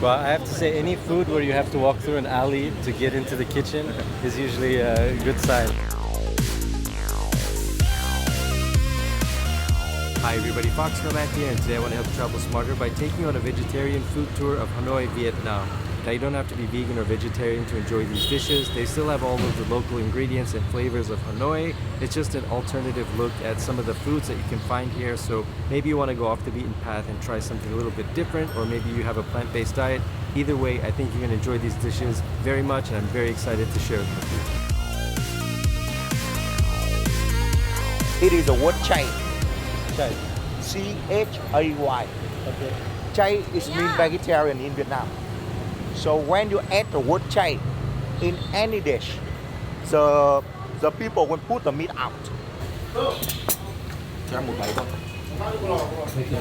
Well, I have to say, any food where you have to walk through an alley to get into the kitchen is usually a good sign. Hi everybody, foXnoMad here, and today I want to help you travel smarter by taking you on a vegetarian food tour of Hanoi, Vietnam. Now you don't have to be vegan or vegetarian to enjoy these dishes. They still have all of the local ingredients and flavors of Hanoi. It's just an alternative look at some of the foods that you can find here. So maybe you want to go off the beaten path and try something a little bit different, or maybe you have a plant-based diet. Either way, I think you're going to enjoy these dishes very much, and I'm very excited to share them with It is a word chai. you. Chai. C-H-A-Y. Okay. Chai is mean vegetarian in Vietnam. So when you add the word chai in any dish, the people will put the meat out.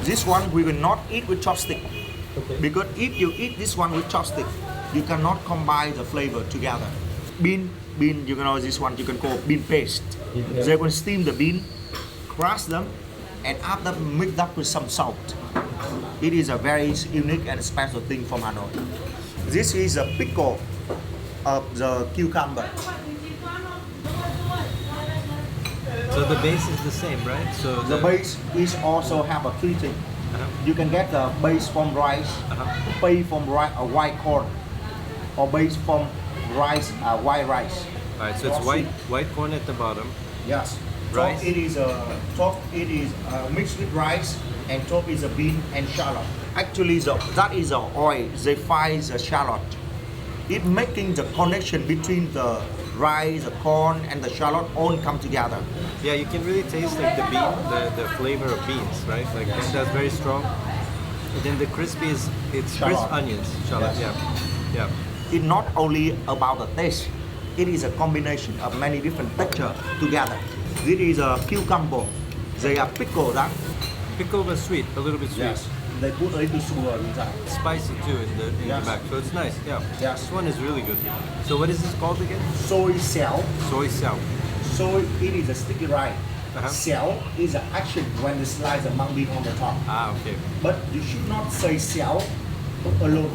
This one we will not eat with chopstick. Okay. Because if you eat this one with chopstick, you cannot combine the flavor together. Bean, you know this one you can call bean paste. Yeah. They will steam the bean, crush them, and after mix up with some salt. It is a very unique and special thing from Hanoi. This is a pickle of the cucumber. So the base is the same, right? So The base is also have a three things. You can get the base from rice, base from white corn, or base from rice, white rice. Alright, so it's white corn at the bottom. Yes. Rice? Top it is mixed with rice, and top is a bean and shallot. Actually, that is the oil. They fry the shallot. It making the connection between the rice, the corn, and the shallot all come together. Yeah, you can really taste like the bean, the flavor of beans, right? Like that's very strong. And then the crispy it's crisp Shallot. onions, shallot. Yes. Yeah. It's not only about the taste. It is a combination of many different textures together. This is a cucumber. They are pickled that. Pickle but sweet, a little bit sweet. They put a little sugar inside. Spicy too in the Yes. back, so it's nice. Yeah. Yes. This one is really good. So what is this called again? Soy xiao. Soy sao. Soy, it is a sticky rice. Uh-huh. Xiao is an action when you slice the mung bean on the top. Ah, okay. But you should not say xiao alone.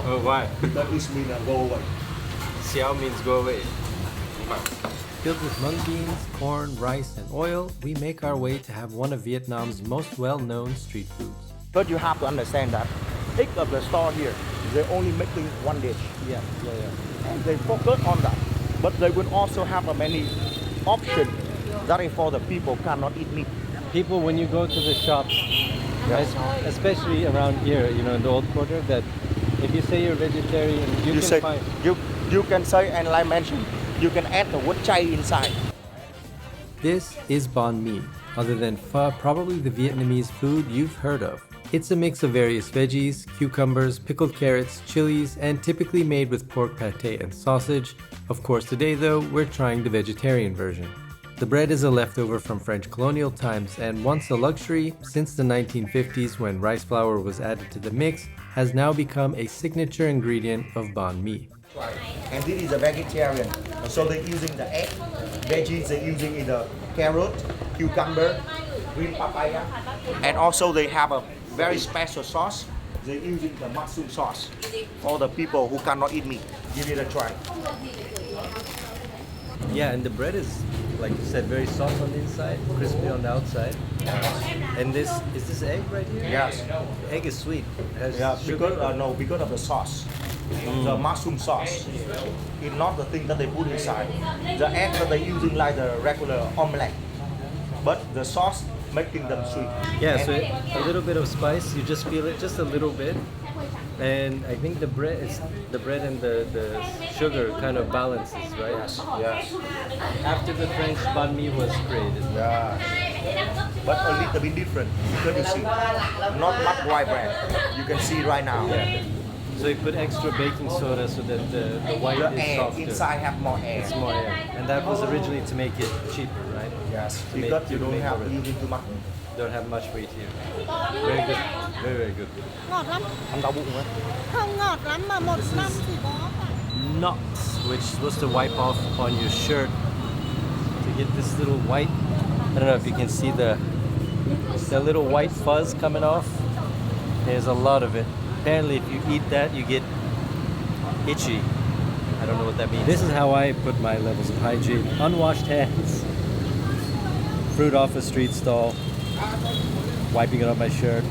Oh, why? That is mean go away. Xiao means go away. Filled with mung beans, corn, rice, and oil, we make our way to have one of Vietnam's most well-known street foods. But you have to understand that each of the store here, they're only making one dish. Yeah. And they focus on that. But they will also have a many options that is for the people cannot eat meat. People, when you go to the shops, especially around here, you know, in the old quarter, that if you say you're vegetarian, you can say, find... you can say, and like I mentioned, you can add the wood chai inside. This is banh mi, other than pho, probably the Vietnamese food you've heard of. It's a mix of various veggies, cucumbers, pickled carrots, chilies, and typically made with pork pate and sausage. Of course, today though, we're trying the vegetarian version. The bread is a leftover from French colonial times, and once a luxury, since the 1950s when rice flour was added to the mix, has now become a signature ingredient of banh mi. And this is a vegetarian. So they're using the egg, veggies they're using in the carrot, cucumber, green papaya. And also they have a very special sauce. They're using the mushroom sauce for the people who cannot eat meat. Give it a try. Yeah, and the bread is, like you said, very soft on the inside, crispy on the outside. And is this egg right here? Yes. The egg is sweet. It has Yeah, sugar. because of the sauce. The mushroom sauce. It's not the thing that they put inside. The egg that they're using like the regular omelette. But the sauce making them sweet. Yeah, so a little bit of spice, you just feel it just a little bit. And I think the bread and the sugar kind of balances, right? Yes. After the French banh mi was created. Yeah. But a little bit different because you see, not much white bread. You can see right now. Yeah. So you put extra baking soda so that the white The is air softer. inside have more air. It's more air. And that was originally to make it cheaper, right? Yes. To Because you to don't have over- using too much. Don't have much weight here. Very good. Very, very good. Ngọt lắm. Ăn đau bụng á. Không ngọt lắm mà một năm chỉ có Nuts, which is supposed to wipe off on your shirt to get this little white. I don't know if you can see the little white fuzz coming off. There's a lot of it. Apparently, if you eat that, you get itchy. I don't know what that means. This is how I put my levels of hygiene. Unwashed hands. Fruit off a street stall. Wiping it on my shirt.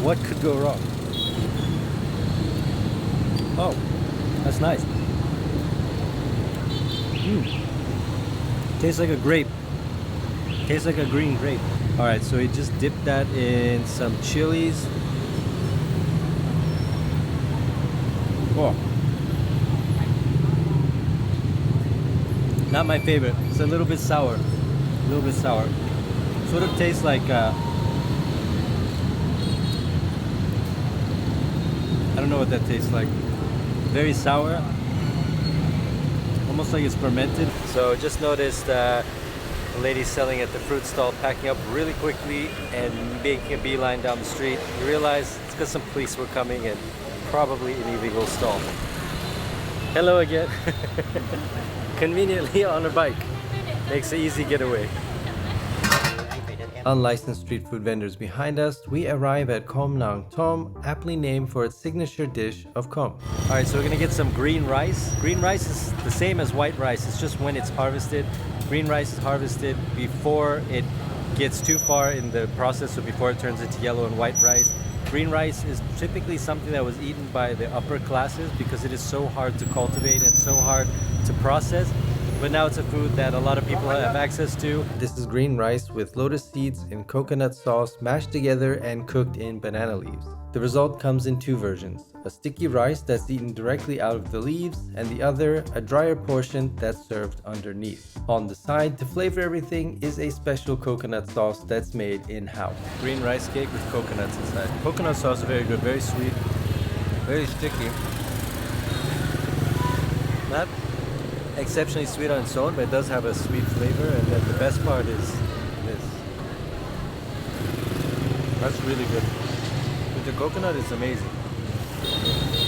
What could go wrong? Oh, that's nice. Tastes like a grape. Tastes like a green grape. Alright, so we just dipped that in some chilies. Oh. Not my favorite. It's a little bit sour. A little bit sour. Sort of tastes like I don't know what that tastes like. Very sour. Almost like it's fermented. So just noticed the lady selling at the fruit stall packing up really quickly and making a beeline down the street. You realize it's because some police were coming and probably an illegal stall. Hello again. Conveniently on a bike. Makes an easy getaway. Unlicensed street food vendors behind us, we arrive at Khom Nang Tom, aptly named for its signature dish of Khom. Alright, so we're gonna get some green rice. Green rice is the same as white rice, it's just when it's harvested. Green rice is harvested before it gets too far in the process, so before it turns into yellow and white rice. Green rice is typically something that was eaten by the upper classes because it is so hard to cultivate and so hard to process. But now it's a food that a lot of people have access to. This is green rice with lotus seeds and coconut sauce mashed together and cooked in banana leaves. The result comes in two versions. A sticky rice that's eaten directly out of the leaves, and the other, a drier portion that's served underneath. On the side, to flavor everything, is a special coconut sauce that's made in-house. Green rice cake with coconuts inside. Coconut sauce is very good, very sweet, very sticky. Not exceptionally sweet on its own, but it does have a sweet flavor, and then the best part is this. That's really good. With the coconut, it's amazing.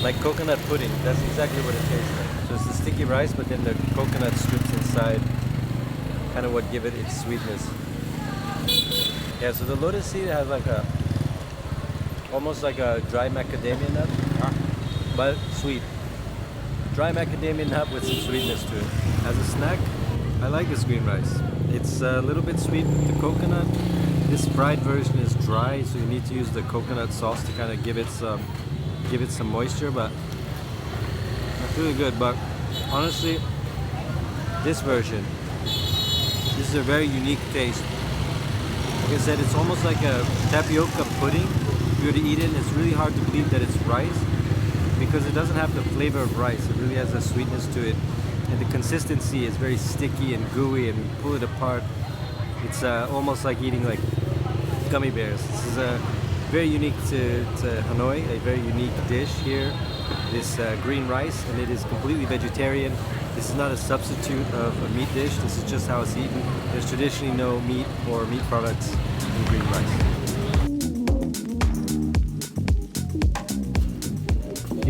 Like coconut pudding, that's exactly what it tastes like. So it's the sticky rice, but then the coconut strips inside, kind of what give it its sweetness. Yeah, so the lotus seed has like a, almost like a dry macadamia nut, but sweet. Dry macadamia nut with some sweetness to it. As a snack, I like this green rice. It's a little bit sweet with the coconut. This fried version is dry, so you need to use the coconut sauce to kind of give it some moisture, but it's really good. But honestly, this version, this is a very unique taste. Like I said, it's almost like a tapioca pudding. If you were to eat it, it's really hard to believe that it's rice, because it doesn't have the flavor of rice. It really has a sweetness to it, and the consistency is very sticky and gooey, and when you pull it apart, it's almost like eating like gummy bears. This is very unique to Hanoi, a very unique dish here, this green rice, and it is completely vegetarian. This is not a substitute of a meat dish, this is just how it's eaten. There's traditionally no meat or meat products in green rice.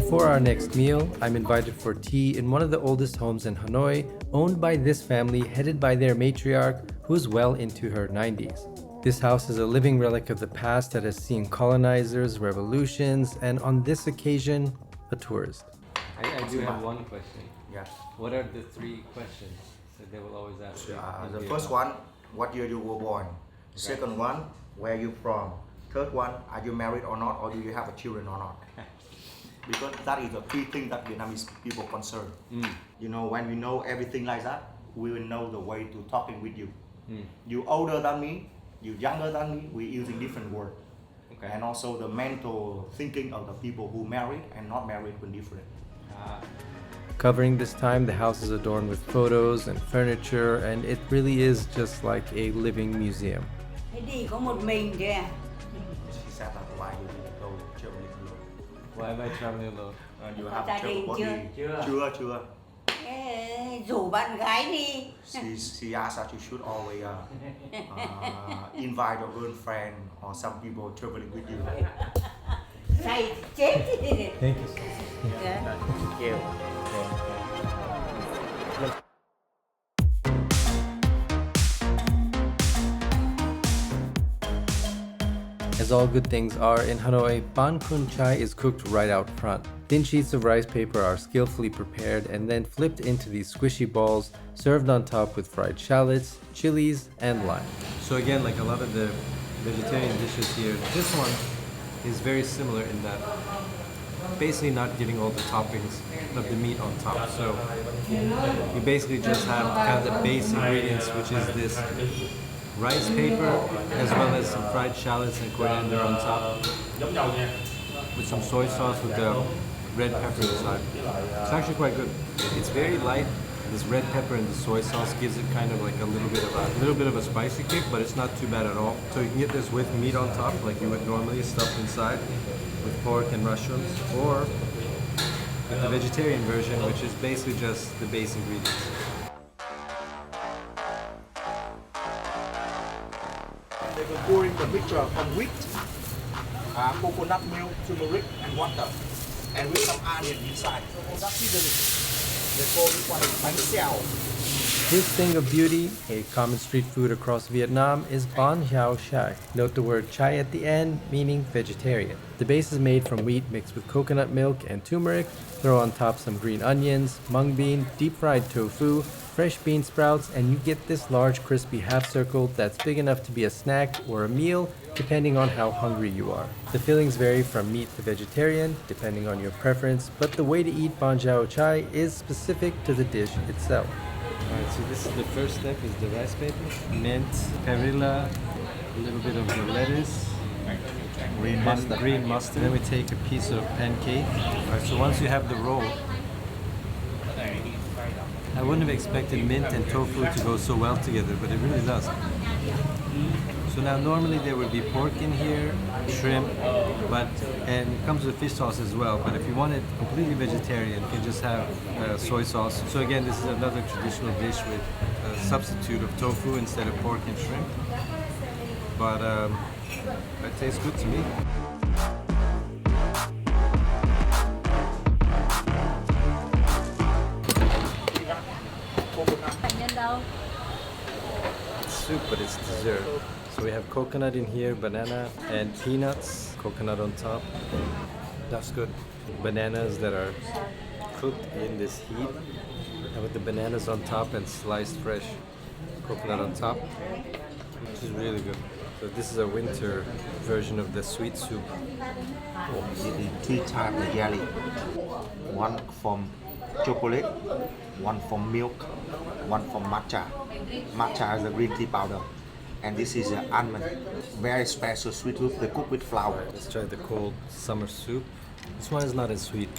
For our next meal, I'm invited for tea in one of the oldest homes in Hanoi, owned by this family headed by their matriarch, who's well into her 90s. This house is a living relic of the past that has seen colonizers, revolutions, and on this occasion, a tourist. I do have one question. Yeah. What are the three questions that they will always ask you? The first one, what year you were born? Second one, where you from? Third one, are you married or not, or do you have a children or not? Because that is the key thing that Vietnamese people concern. You know, when we know everything like that, we will know the way to talking with you. You older than me, you younger than me, we're using different words. Okay. And also the mental thinking of the people who married and not married will different. Covering this time, the house is adorned with photos and furniture, and it really is just like a living museum. Thế đi có một mình thôi à? She said that why you go traveling alone. Why am I traveling alone? You have Gia travel đình body. Chưa. Ê, rủ bạn gái đi. She asked that you should always invite your girlfriend or some people traveling with you. Say chết đi. Thank you. Yeah. Thank you. As all good things are in Hanoi, Panun Chai is cooked right out front. Thin sheets of rice paper are skillfully prepared and then flipped into these squishy balls, served on top with fried shallots, chilies, and lime. So again, like a lot of the vegetarian dishes here, this one is very similar in that basically not giving all the toppings of the meat on top. So you basically just have kind of the base ingredients, which is this rice paper as well as some fried shallots and coriander on top with some soy sauce with the red pepper inside. It's actually quite good. It's very light. This red pepper and the soy sauce gives it kind of like a little bit of a spicy kick, but it's not too bad at all. So you can get this with meat on top, like you would normally, stuffed inside with pork and mushrooms, or with the vegetarian version, which is basically just the base ingredients. They will pour in the mixture from wheat, coconut milk, turmeric, and water, and with some onion inside. That seasoning. They call this one bánh xèo. This thing of beauty, a common street food across Vietnam, is Bano Chai. Note the word chai at the end, meaning vegetarian. The base is made from wheat mixed with coconut milk and turmeric. Throw on top some green onions, mung bean, deep-fried tofu, fresh bean sprouts, and you get this large crispy half circle that's big enough to be a snack or a meal, depending on how hungry you are. The fillings vary from meat to vegetarian, depending on your preference, but the way to eat Bano Chai is specific to the dish itself. Alright, so this is the first step, is the rice paper, mint, perilla, a little bit of the lettuce, green mustard. Then we take a piece of pancake. Alright, so once you have the roll, I wouldn't have expected mint and tofu to go so well together, but it really does. So now normally there would be pork in here, shrimp, and it comes with fish sauce as well. But if you want it completely vegetarian, you can just have soy sauce. So again, this is another traditional dish with a substitute of tofu instead of pork and shrimp. But it tastes good to me. It's soup, but it's dessert. So we have coconut in here, banana, and peanuts, coconut on top. That's good. Bananas that are cooked in this heat, and with the bananas on top and sliced fresh coconut on top, which is really good. So this is a winter version of the sweet soup. Three types of jelly. One from chocolate, one from milk, one from matcha. Matcha is the green tea powder. And this is an almond. Very special sweet soup. They cook with flour. Let's try the cold summer soup. This one is not as sweet.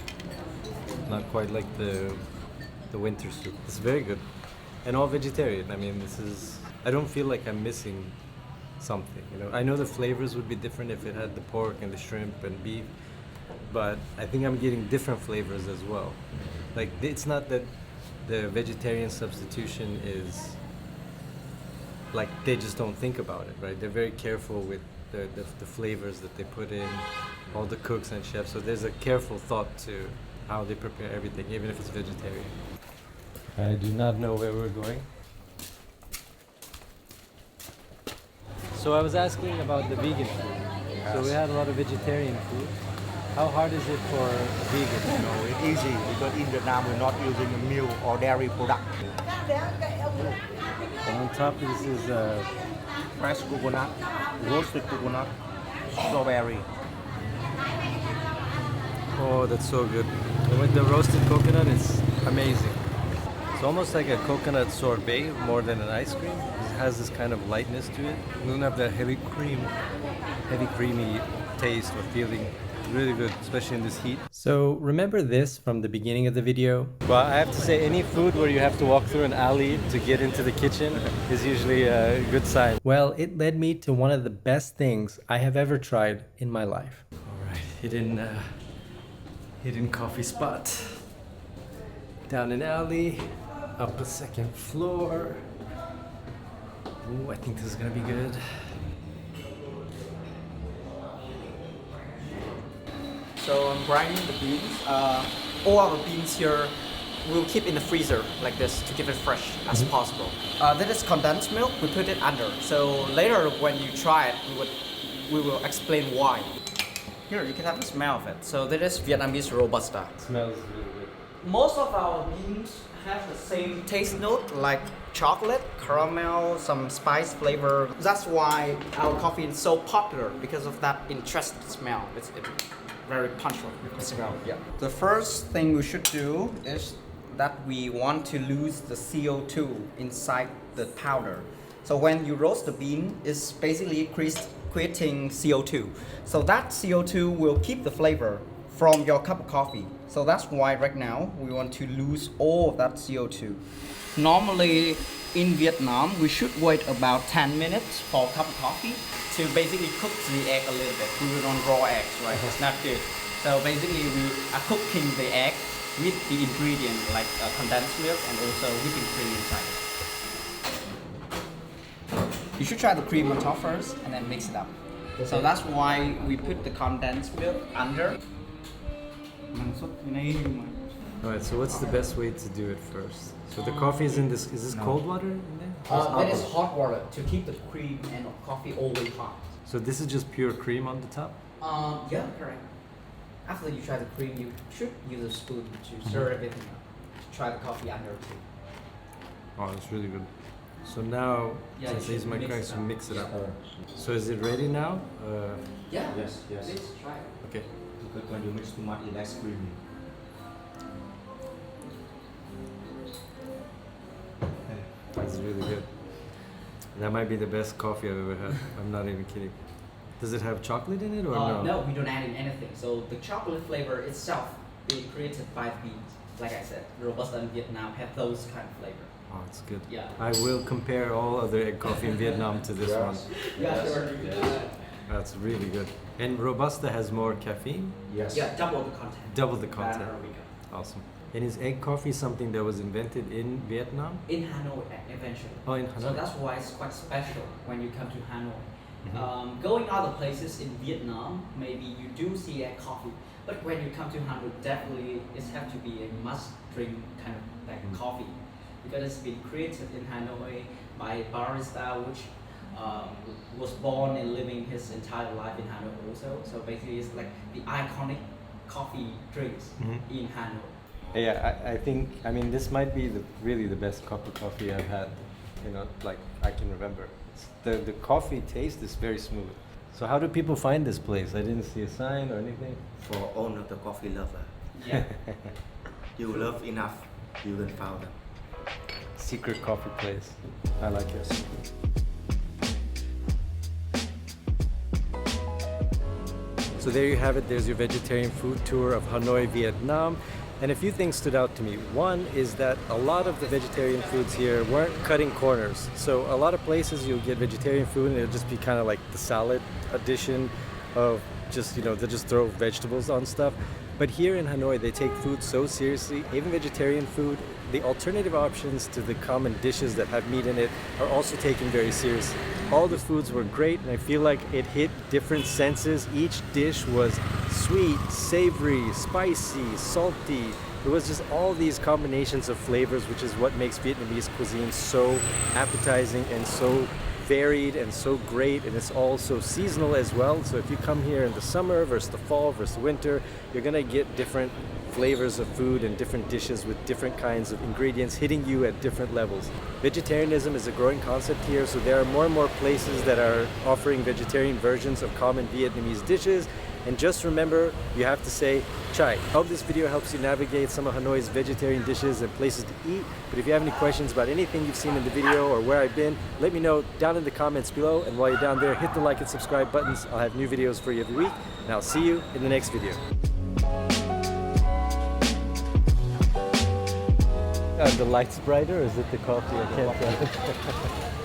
Not quite like the winter soup. It's very good. And all vegetarian. I mean, I don't feel like I'm missing something. You know, I know the flavors would be different if it had the pork and the shrimp and beef, but I think I'm getting different flavors as well. Like, it's not that the vegetarian substitution is like they just don't think about it, right? They're very careful with the flavors that they put in, all the cooks and chefs. So there's a careful thought to how they prepare everything, even if it's vegetarian. I do not know where we're going. So I was asking about the vegan food. So we had a lot of vegetarian food. How hard is it for a vegan? No, it's easy because in Vietnam we're not using milk or dairy product. And on top, this is Fresh coconut, roasted coconut, strawberry. oh, that's so good. And with the roasted coconut, it's amazing. It's almost like a coconut sorbet more than an ice cream. It has this kind of lightness to it. It doesn't have that heavy creamy taste or feeling. Really good, especially in this heat. So remember this from the beginning of the video? Well, I have to say, any food where you have to walk through an alley to get into the kitchen is usually a good sign. Well, it led me to one of the best things I have ever tried in my life. All right, hidden coffee spot. Down an alley, up a second floor. Ooh, I think this is gonna be good. So I'm grinding the beans. All our beans here we'll keep in the freezer like this to keep it fresh as possible. This is condensed milk. We put it under. So later when you try it, we will explain why. Here, you can have a smell of it. So this is Vietnamese Robusta. Smells really good. Most of our beans have the same taste note, like chocolate, caramel, some spice flavor. That's why our coffee is so popular, because of that interesting smell. It's very punctual smell. Yeah. The first thing we should do is that we want to lose the CO2 inside the powder. So when you roast the bean, it's basically creating CO2. So that CO2 will keep the flavor from your cup of coffee. So that's why right now we want to lose all of that CO2. Normally in Vietnam, we should wait about 10 minutes for a cup of coffee to basically cook the egg a little bit. We don't raw eggs, right? It's not good. So basically we are cooking the egg with the ingredient like condensed milk and also whipping cream inside. You should try the cream on top first and then mix it up. So that's why we put the condensed milk under. Alright, so what's the best way to do it first? So the coffee is in this, is this cold water in there? That is hot water to keep the cream and coffee always hot. So this is just pure cream on the top? Yeah, correct. After you try the cream, you should use a spoon to stir everything up. Try the coffee under too. Oh, that's really good. So now, Yeah, since you these should my mix guys it to up. mix it up. So is it ready now? Yeah. Yes, yes. Please try it. Okay. Because when you mix too much, it less creamy. That's really good. That might be the best coffee I've ever had. I'm not even kidding. Does it have chocolate in it or no? No, we don't add in anything. So the chocolate flavor itself being created by beans. Like I said, Robusta in Vietnam have those kind of flavor. Oh, it's good. Yeah. I will compare all other egg coffee in Vietnam to this one. Yeah, sure. That's really good. And Robusta has more caffeine? Yes. Yeah, double the content. Double the than content. Arabica. Awesome. And is egg coffee something that was invented in Vietnam? In Hanoi, eventually. Oh, in Hanoi. So that's why it's quite special when you come to Hanoi. Mhm. Going other places in Vietnam, maybe you do see egg coffee, but when you come to Hanoi, definitely it have to be a must drink kind of like coffee, because it's been created in Hanoi by a barista which was born and living his entire life in Hanoi also. So basically, it's like the iconic coffee drinks in Hanoi. Yeah, I think, I mean, this might be really the best cup of coffee I've had, like I can remember. The coffee taste is very smooth. So how do people find this place? I didn't see a sign or anything. For all of the coffee lover, Yeah. you love enough, you can find them. Secret coffee place. I like it. So there you have it. There's your vegetarian food tour of Hanoi, Vietnam. And a few things stood out to me. One is that a lot of the vegetarian foods here weren't cutting corners. So a lot of places you'll get vegetarian food and it'll just be kind of like the salad edition of just, they'll just throw vegetables on stuff. But here in Hanoi, they take food so seriously, even vegetarian food. The alternative options to the common dishes that have meat in it are also taken very seriously. All the foods were great, and I feel like it hit different senses. Each dish was sweet, savory, spicy, salty. It was just all these combinations of flavors, which is what makes Vietnamese cuisine so appetizing and so varied and so great, and it's all so seasonal as well. So if you come here in the summer versus the fall versus winter, you're gonna get different flavors of food and different dishes with different kinds of ingredients hitting you at different levels. Vegetarianism is a growing concept here, so there are more and more places that are offering vegetarian versions of common Vietnamese dishes. And just remember, you have to say chai. I hope this video helps you navigate some of Hanoi's vegetarian dishes and places to eat. But if you have any questions about anything you've seen in the video or where I've been, let me know down in the comments below. And while you're down there, hit the like and subscribe buttons. I'll have new videos for you every week. And I'll see you in the next video. The light's brighter, or is it the coffee? I can't tell.